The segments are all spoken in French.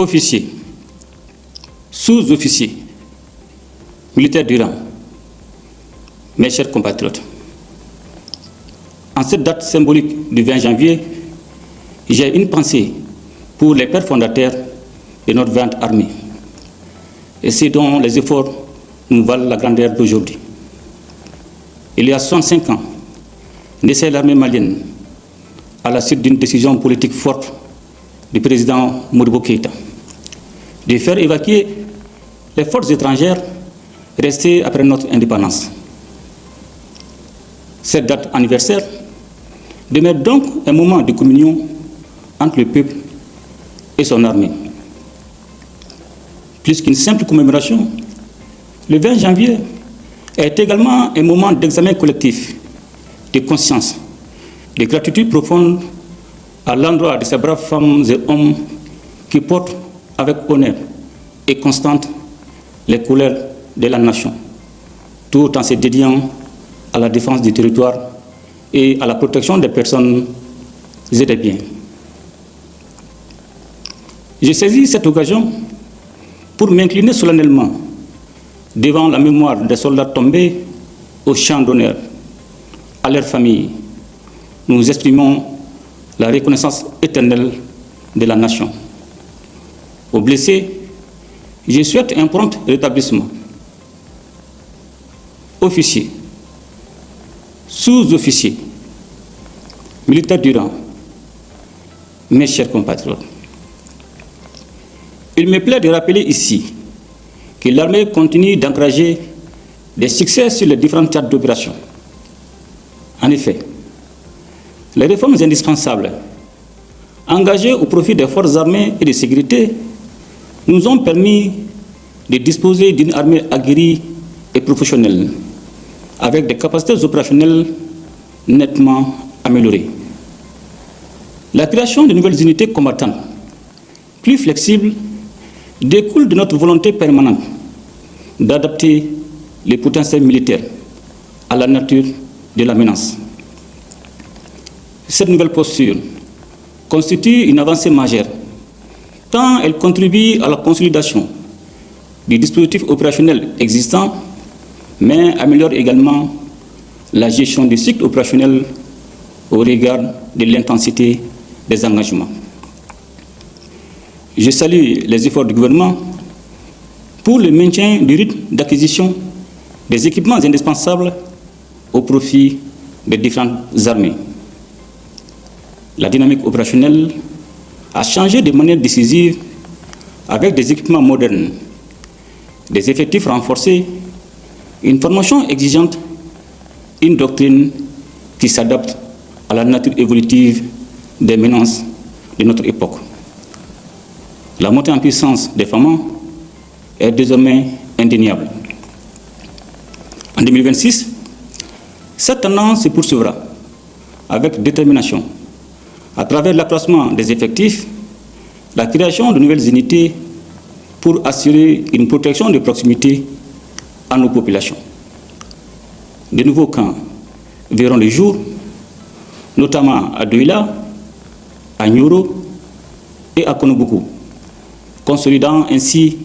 officiers, sous-officiers, militaires du rang, mes chers compatriotes, en cette date symbolique du 20 janvier, j'ai une pensée pour les pères fondateurs de notre vaillante armée, et c'est dont les efforts nous valent la grandeur d'aujourd'hui. Il y a 65 ans, naissait l'armée malienne à la suite d'une décision politique forte du président Modibo Keïta de faire évacuer les forces étrangères restées après notre indépendance. Cette date anniversaire demeure donc un moment de communion entre le peuple et son armée. Plus qu'une simple commémoration, le 20 janvier est également un moment d'examen collectif, de conscience, de gratitude profonde à l'endroit de ces braves femmes et hommes qui portent avec honneur et constante les couleurs de la nation, tout en se dédiant à la défense du territoire et à la protection des personnes et des biens. J'ai saisi cette occasion pour m'incliner solennellement devant la mémoire des soldats tombés au champ d'honneur. À leurs familles, nous exprimons la reconnaissance éternelle de la nation. Aux blessés, je souhaite un prompt rétablissement. Officiers, sous-officiers, militaires du rang, mes chers compatriotes, il me plaît de rappeler ici que l'armée continue d'encourager des succès sur les différentes théâtres d'opération. En effet, les réformes indispensables engagées au profit des forces armées et de sécurité nous ont permis de disposer d'une armée aguerrie et professionnelle, avec des capacités opérationnelles nettement améliorées. La création de nouvelles unités combattantes, plus flexibles, découle de notre volonté permanente d'adapter les potentiels militaires à la nature de la menace. Cette nouvelle posture constitue une avancée majeure, tant elle contribue à la consolidation du dispositif opérationnel existant, mais améliore également la gestion du cycle opérationnel au regard de l'intensité des engagements. Je salue les efforts du gouvernement pour le maintien du rythme d'acquisition des équipements indispensables au profit des différentes armées. La dynamique opérationnelle a changé de manière décisive avec des équipements modernes, des effectifs renforcés, une formation exigeante, une doctrine qui s'adapte à la nature évolutive des menaces de notre époque. La montée en puissance des FAMA est désormais indéniable. En 2026, cette tendance se poursuivra avec détermination à travers l'accroissement des effectifs, la création de nouvelles unités pour assurer une protection de proximité à nos populations. De nouveaux camps verront le jour, notamment à Douila, à Nyoro et à Konobuku, consolidant ainsi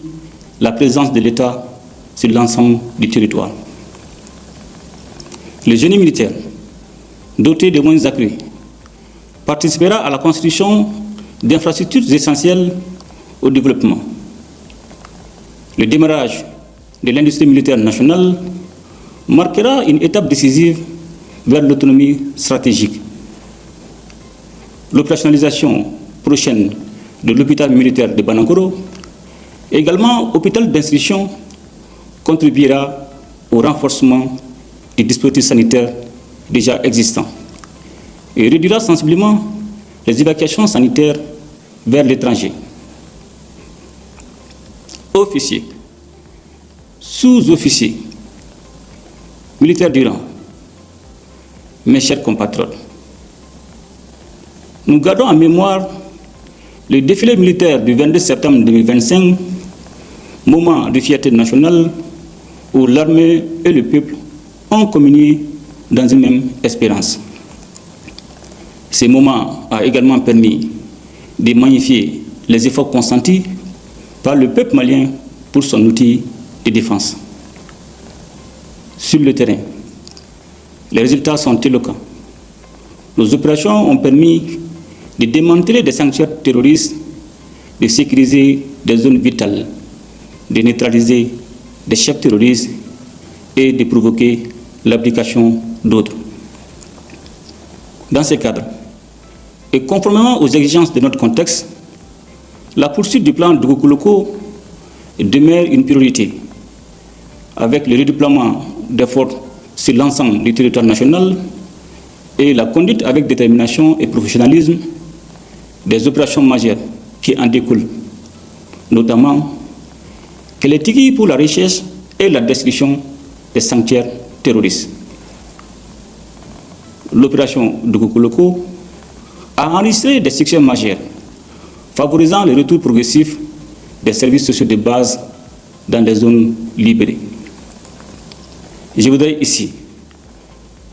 la présence de l'État sur l'ensemble du territoire. Le génie militaire, doté de moyens accrus, participera à la constitution d'infrastructures essentielles au développement. Le démarrage de l'industrie militaire nationale marquera une étape décisive vers l'autonomie stratégique. L'opérationnalisation prochaine de l'hôpital militaire de Banankoro, également hôpital d'instruction, contribuera au renforcement des dispositifs sanitaires déjà existants et réduira sensiblement les évacuations sanitaires vers l'étranger. Officiers, sous-officiers, militaires du rang, mes chers compatriotes, nous gardons en mémoire le défilé militaire du 22 septembre 2025, moment de fierté nationale où l'armée et le peuple ont communié dans une même espérance. Ce moment a également permis de magnifier les efforts consentis par le peuple malien pour son outil de défense. Sur le terrain, les résultats sont éloquents. Nos opérations ont permis de démanteler des sanctuaires terroristes, de sécuriser des zones vitales, de neutraliser des chefs terroristes et de provoquer l'application d'autres. Dans ce cadre, et conformément aux exigences de notre contexte, la poursuite du plan Dugoukoloko demeure une priorité, avec le redéploiement d'efforts sur l'ensemble du territoire national et la conduite avec détermination et professionnalisme des opérations majeures qui en découlent, notamment que les TIGI pour la recherche et la destruction des sanctuaires terroristes. L'opération Dugoukoloko a enregistré des succès majeurs, favorisant le retour progressif des services sociaux de base dans les zones libérées. Je voudrais ici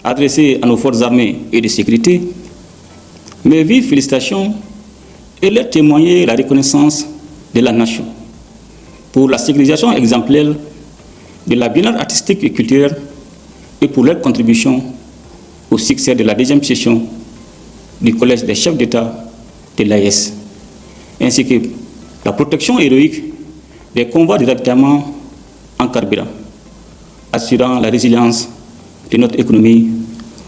adresser à nos forces armées et de sécurité mes vives félicitations et leur témoigner la reconnaissance de la nation pour la sécurisation exemplaire de la bien-être artistique et culturelle et pour leur contribution au succès de la deuxième session du Collège des chefs d'État de l'AES, ainsi que la protection héroïque des convois de ravitaillement en carburant, assurant la résilience de notre économie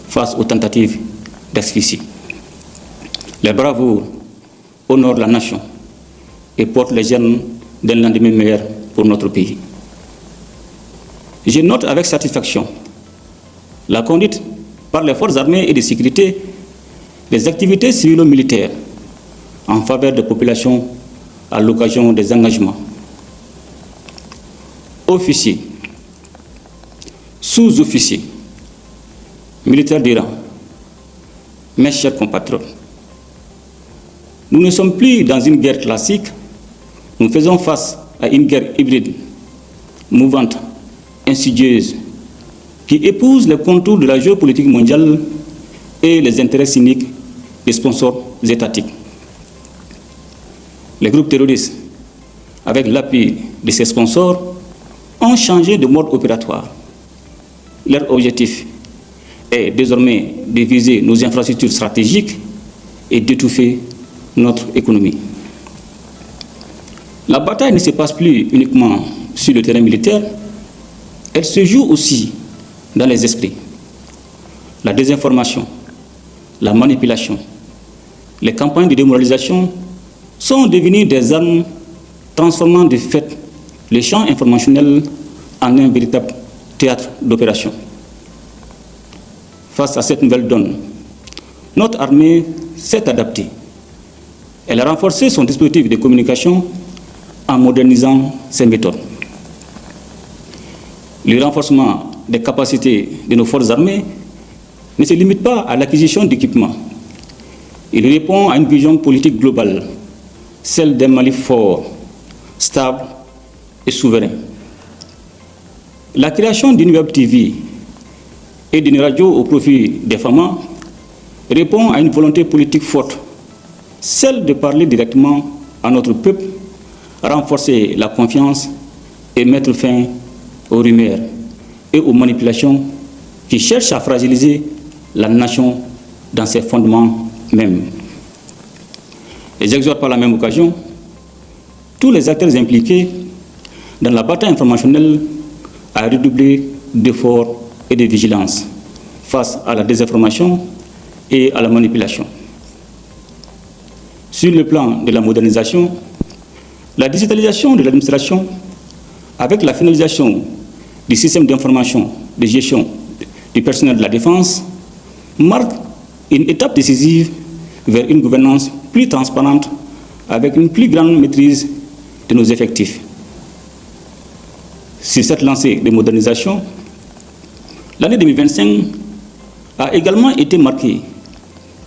face aux tentatives d'asphyxie. Les bravoures honorent la nation et portent les germes d'un lendemain meilleur pour notre pays. Je note avec satisfaction la conduite par les forces armées et de sécurité des activités civilo-militaires en faveur des populations à l'occasion des engagements. Officiers, sous-officiers, militaires du rang, mes chers compatriotes, nous ne sommes plus dans une guerre classique, nous faisons face à une guerre hybride, mouvante, insidieuse, qui épouse les contours de la géopolitique mondiale et les intérêts cyniques des sponsors étatiques. Les groupes terroristes, avec l'appui de ces sponsors, ont changé de mode opératoire. Leur objectif est désormais de viser nos infrastructures stratégiques et d'étouffer notre économie. La bataille ne se passe plus uniquement sur le terrain militaire, elle se joue aussi dans les esprits. La désinformation, la manipulation, les campagnes de démoralisation sont devenues des armes transformant de fait le champ informationnel en un véritable théâtre d'opération. Face à cette nouvelle donne, notre armée s'est adaptée. Elle a renforcé son dispositif de communication en modernisant ses méthodes. Le renforcement des capacités de nos forces armées ne se limite pas à l'acquisition d'équipements. Il répond à une vision politique globale, celle d'un Mali fort, stable et souverain. La création d'une web TV et d'une radio au profit des femmes répond à une volonté politique forte, celle de parler directement à notre peuple, renforcer la confiance et mettre fin aux rumeurs et aux manipulations qui cherchent à fragiliser la nation dans ses fondements mêmes. Et j'exhorte par la même occasion tous les acteurs impliqués dans la bataille informationnelle à redoubler d'efforts et de vigilance face à la désinformation et à la manipulation. Sur le plan de la modernisation, la digitalisation de l'administration, avec la finalisation du système d'information de gestion du personnel de la défense, marque une étape décisive vers une gouvernance plus transparente avec une plus grande maîtrise de nos effectifs. Sur cette lancée de modernisation, l'année 2025 a également été marquée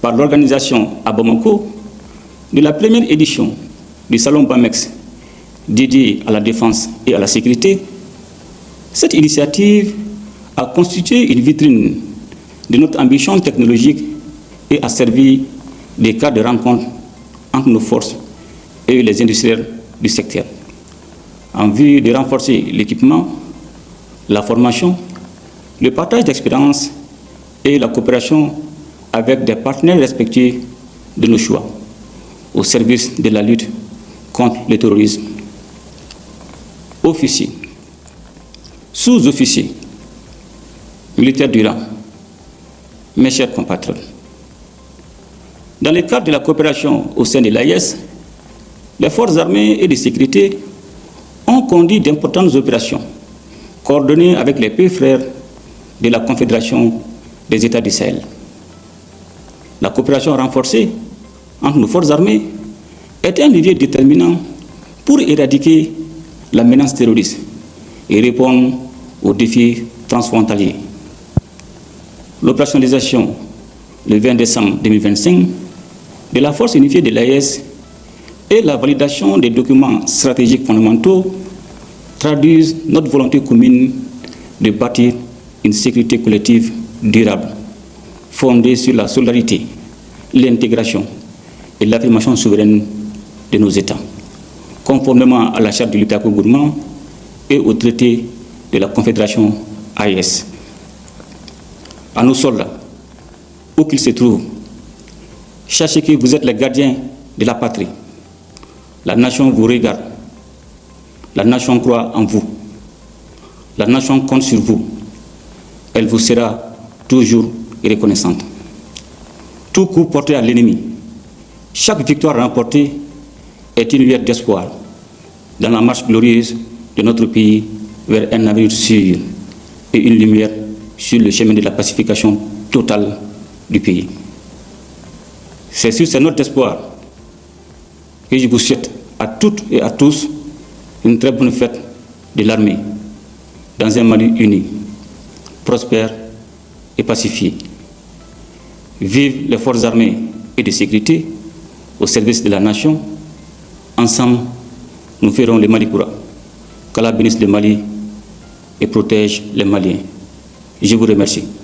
par l'organisation à Bamako de la première édition du Salon BAMEX dédié à la défense et à la sécurité. Cette initiative a constitué une vitrine de notre ambition technologique et a servi de cadre de rencontre entre nos forces et les industriels du secteur. en vue de renforcer l'équipement, la formation, le partage d'expériences et la coopération avec des partenaires respectueux de nos choix au service de la lutte contre le terrorisme. Officiers, sous-officiers, militaires du rang, mes chers compatriotes, dans le cadre de la coopération au sein de l'AES, les forces armées et de sécurité ont conduit d'importantes opérations coordonnées avec les pays frères de la Confédération des États du Sahel. La coopération renforcée entre nos forces armées est un levier déterminant pour éradiquer la menace terroriste et répondre aux défis transfrontaliers. L'opérationnalisation le 20 décembre 2025 de la force unifiée de l'AES et la validation des documents stratégiques fondamentaux traduisent notre volonté commune de bâtir une sécurité collective durable, fondée sur la solidarité, l'intégration et l'affirmation souveraine de nos États, conformément à la charte du Liptako-Gourmand et au traité de la Confédération AES. À nos soldats, où qu'ils se trouvent, sachez que vous êtes les gardiens de la patrie. La nation vous regarde. La nation croit en vous. La nation compte sur vous. Elle vous sera toujours reconnaissante. Tout coup porté à l'ennemi, chaque victoire remportée est une lueur d'espoir dans la marche glorieuse de notre pays vers un avenir sûr et une lumière sur le chemin de la pacification totale du pays. C'est sur cette note d'espoir que je vous souhaite à toutes et à tous une très bonne fête de l'armée dans un Mali uni, prospère et pacifié. Vive les forces armées et de sécurité au service de la nation. Ensemble, nous ferons le Mali Koura. Qu'Allah bénisse le Mali et protège les Maliens. Je vous remercie.